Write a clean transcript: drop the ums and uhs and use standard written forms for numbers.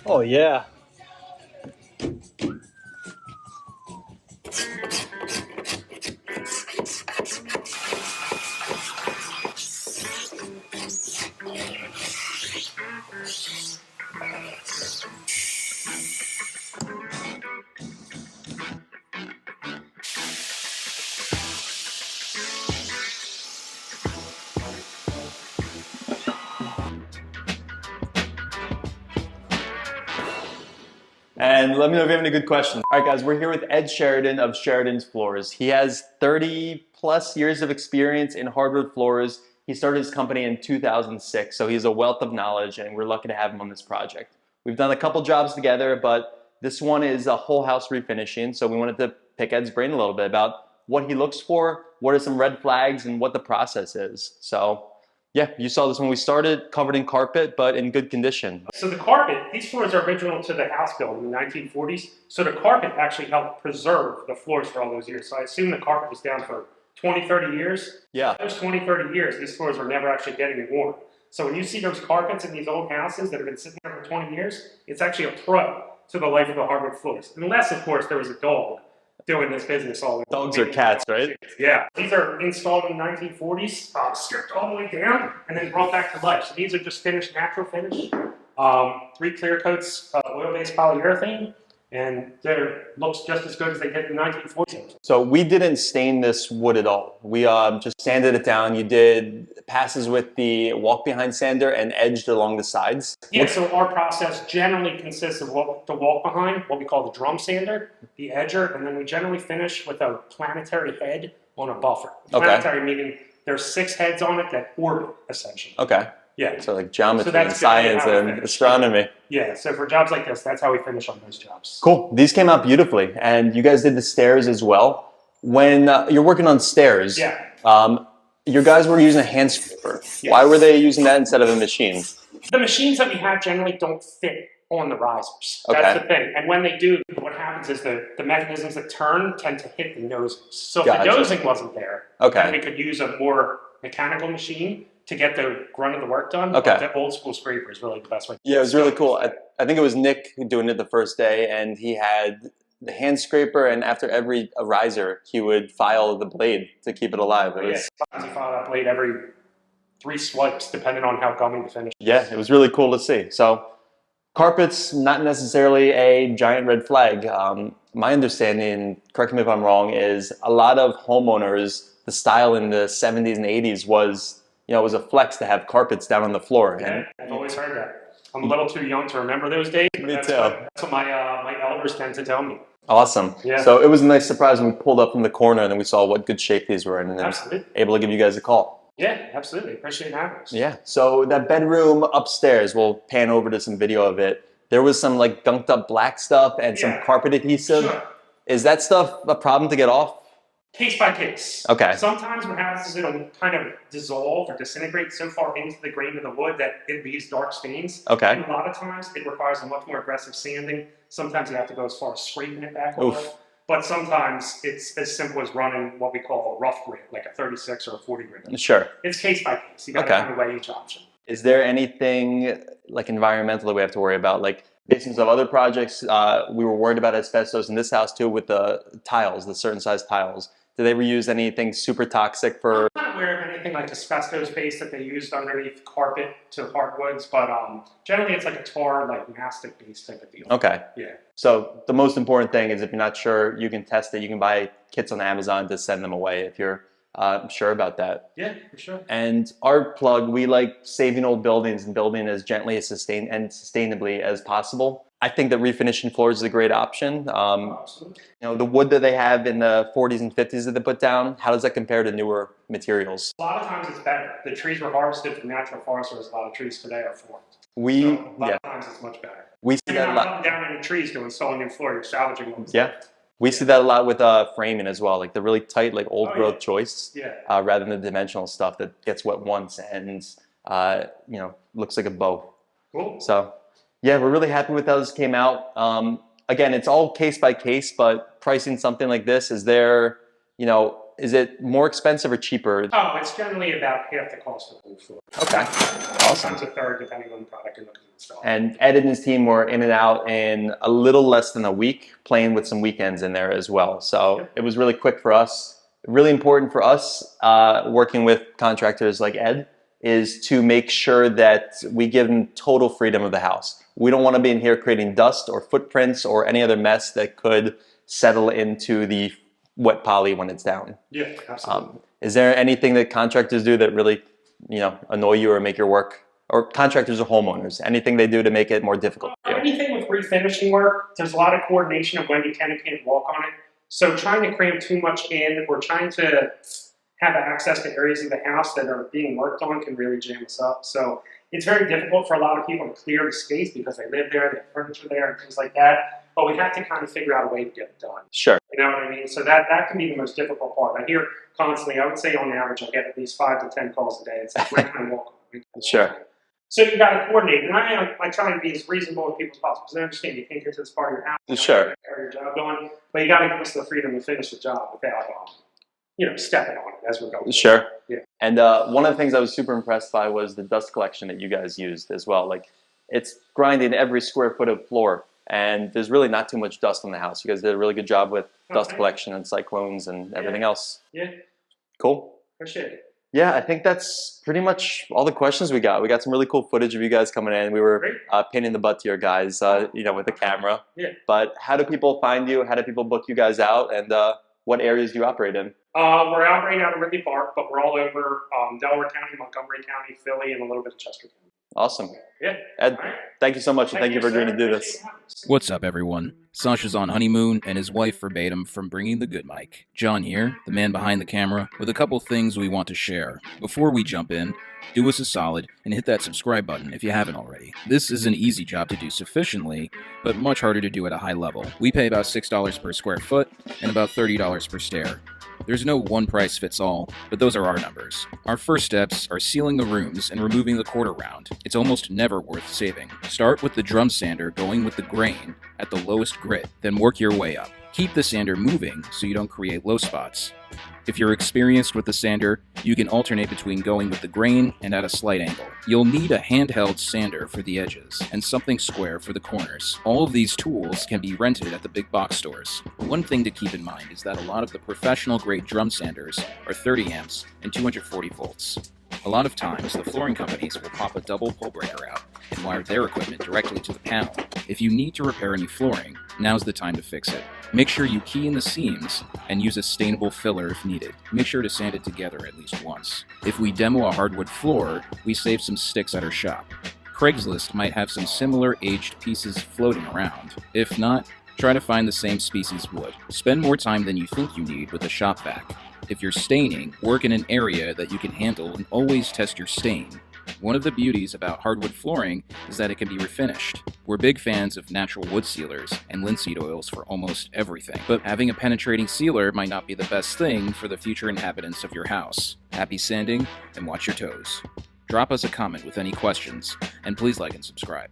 Oh yeah. And let me know if you have any good questions. All right, guys, we're here with Ed Sheridan of Sheridan's Floors. He has 30 plus years of experience in hardwood floors. He started his company in 2006, so he's a wealth of knowledge, and we're lucky to have him on this project. We've done a couple jobs together, but this one is a whole house refinishing, so we wanted to pick Ed's brain a little bit about what he looks for, what are some red flags, and what the process is. So yeah, you saw this when we started, covered in carpet, but in good condition. So the carpet, these floors are original to the house built in the 1940s. So the carpet actually helped preserve the floors for all those years. So I assume the carpet was down for 20, 30 years. Yeah. Those 20, 30 years, these floors were never actually getting worn. So when you see those carpets in these old houses that have been sitting there for 20 years, it's actually a pro to the life of the hardwood floors. Unless, of course, there was a dog doing this business all the time. Dogs or cats, right? Yeah. These are installed in the 1940s, stripped all the way down, and then brought back to life. So these are just finished natural finish. 3 clear coats of oil-based polyurethane, and they looks just as good as they did in the 1940s. So we didn't stain this wood at all. We just sanded it down. You did passes with the walk-behind sander and edged along the sides. Yeah, so our process generally consists of the walk behind, what we call the drum sander, the edger, and then we generally finish with a planetary head on a buffer. Okay. Planetary meaning there's 6 heads on it that orbit, essentially. Okay. Yeah. So like geometry So and that's science generally how we and finish. astronomy. Yeah, so for jobs like this, that's how we finish on those jobs. Cool. These came out beautifully, and you guys did the stairs as well. When you're working on stairs, Yeah. your guys were using a hand scraper. Yes. Why were they using that instead of a machine? The machines that we have generally don't fit on the risers. Okay. That's the thing. And when they do, what happens is the mechanisms that turn tend to hit the noses. So if Gotcha. the nosing wasn't there, Okay. then we could use a more mechanical machine to get the grunt of the work done. Okay. But the old school scraper is really the best way. Yeah, it was really cool. I think it was Nick doing it the first day, and he had the hand scraper, and after every riser, he would file the blade to keep it alive. It was, Sometimes you file that blade every 3 swipes, depending on how gummy the finish is. yeah, it was really cool to see. So carpets, not necessarily a giant red flag. My understanding, correct me if I'm wrong, is a lot of homeowners, the style in the 70s and 80s was, it was a flex to have carpets down on the floor. Yeah, I've always heard that. I'm a little too young to remember those days. But Me that's too. That's what my elders tend to tell me. Awesome. Yeah. So it was a nice surprise when we pulled up from the corner and then we saw what good shape these were in, and then Absolutely. able to give you guys a call. Yeah, absolutely. Appreciate having us. Yeah. So that bedroom upstairs, we'll pan over to some video of it. There was some like gunked up black stuff and some Yeah. carpet adhesive. Sure. Is that stuff a problem to get off? Case by case. Okay. Sometimes what happens is it'll kind of dissolve or disintegrate so far into the grain of the wood that it leaves dark stains. Okay. And a lot of times it requires a much more aggressive sanding. Sometimes you have to go as far as scraping it back Oof. off. But sometimes it's as simple as running what we call a rough grit, like a 36 or a 40 grit. Sure. It's case by case. You got to Okay. kind of weigh each option. Is there anything like environmental that we have to worry about? Like basins of other projects, we were worried about asbestos in this house too with the tiles, the certain size tiles. Did they reuse anything super toxic for? I'm not aware of anything like asbestos base that they used underneath carpet to hardwoods, but generally it's like a tar, like mastic base type of deal. Okay. Yeah. So the most important thing is if you're not sure, you can test it. You can buy kits on Amazon to send them away if you're sure about that. Yeah, for sure. And our plug, we like saving old buildings and building as gently as sustainably as possible. I think that refinishing floors is a great option. Absolutely. The wood that they have in the 40s and 50s that they put down, how does that compare to newer materials? A lot of times it's better. The trees were harvested from natural forests, whereas a lot of trees today are formed. We, So a lot yeah, of times it's much better. we see You're that a not lot. cutting down any trees to install a new floor, you're salvaging them. Yeah. We see that a lot with framing as well, like the really tight, like old Oh, growth yeah. joists, Yeah. rather than the dimensional stuff that gets wet once and looks like a bow. Cool. So, yeah, we're really happy with how this came out. Again, it's all case by case, but pricing something like this, is there, is it more expensive or cheaper? Oh, it's generally about half the cost of the whole floor. Okay, awesome. Sometimes a third, depending on the product you're looking to install. And Ed and his team were in and out in a little less than a week, playing with some weekends in there as well. So it was really quick for us. Really important for us, working with contractors like Ed, is to make sure that we give them total freedom of the house. We don't want to be in here creating dust or footprints or any other mess that could settle into the wet poly when it's down. Yeah, absolutely. Is there anything that contractors do that really, annoy you or make your work, or contractors or homeowners, anything they do to make it more difficult? Anything with refinishing work, there's a lot of coordination of when you can and can't walk on it. So trying to cram too much in or trying to have access to areas of the house that are being worked on can really jam us up. So it's very difficult for a lot of people to clear the space because they live there, they have furniture there, and things like that. But we have to kind of figure out a way to get it done. Sure. You know what I mean? So that can be the most difficult part. I hear constantly, I would say on average, I get at least 5 to 10 calls a day. It's like, when can I walk on? Sure. So you got to coordinate. And I try and be as reasonable with people as possible because I understand you can't get to this part of your house. Sure. Carry your job going. But you got to give us the freedom to finish the job without, stepping on it as we're going. Sure. Yeah. And one of the things I was super impressed by was the dust collection that you guys used as well. Like, it's grinding every square foot of floor, and there's really not too much dust on the house. You guys did a really good job with dust collection and cyclones and everything else. Yeah. Cool. Appreciate it. Yeah, I think that's pretty much all the questions we got. We got some really cool footage of you guys coming in. We were pain in the butt to your guys, with the camera. Yeah. But how do people find you? How do people book you guys out? And what areas do you operate in? We're operating out of Ridley Park, but we're all over Delaware County, Montgomery County, Philly, and a little bit of Chester County. Awesome. Yeah. Ed, thank you so much, and thank you for agreeing to do this. What's up, everyone? Sasha's on honeymoon, and his wife forbade him from bringing the good mic. John here, the man behind the camera, with a couple things we want to share. Before we jump in, do us a solid and hit that subscribe button if you haven't already. This is an easy job to do sufficiently, but much harder to do at a high level. We pay about $6 per square foot and about $30 per stair. There's no one price fits all, but those are our numbers. Our first steps are sealing the rooms and removing the quarter round. It's almost never worth saving. Start with the drum sander going with the grain at the lowest grit, then work your way up. Keep the sander moving so you don't create low spots. If you're experienced with the sander, you can alternate between going with the grain and at a slight angle. You'll need a handheld sander for the edges and something square for the corners. All of these tools can be rented at the big box stores. One thing to keep in mind is that a lot of the professional grade drum sanders are 30 amps and 240 volts. A lot of times, the flooring companies will pop a double pole breaker out and wire their equipment directly to the panel. If you need to repair any flooring, now's the time to fix it. Make sure you key in the seams and use a stainable filler if needed. Make sure to sand it together at least once. If we demo a hardwood floor, we save some sticks at our shop. Craigslist might have some similar aged pieces floating around. If not, try to find the same species wood. Spend more time than you think you need with a shop vac. If you're staining, work in an area that you can handle and always test your stain. One of the beauties about hardwood flooring is that it can be refinished. We're big fans of natural wood sealers and linseed oils for almost everything, but having a penetrating sealer might not be the best thing for the future inhabitants of your house. Happy sanding, and watch your toes. Drop us a comment with any questions, and please like and subscribe.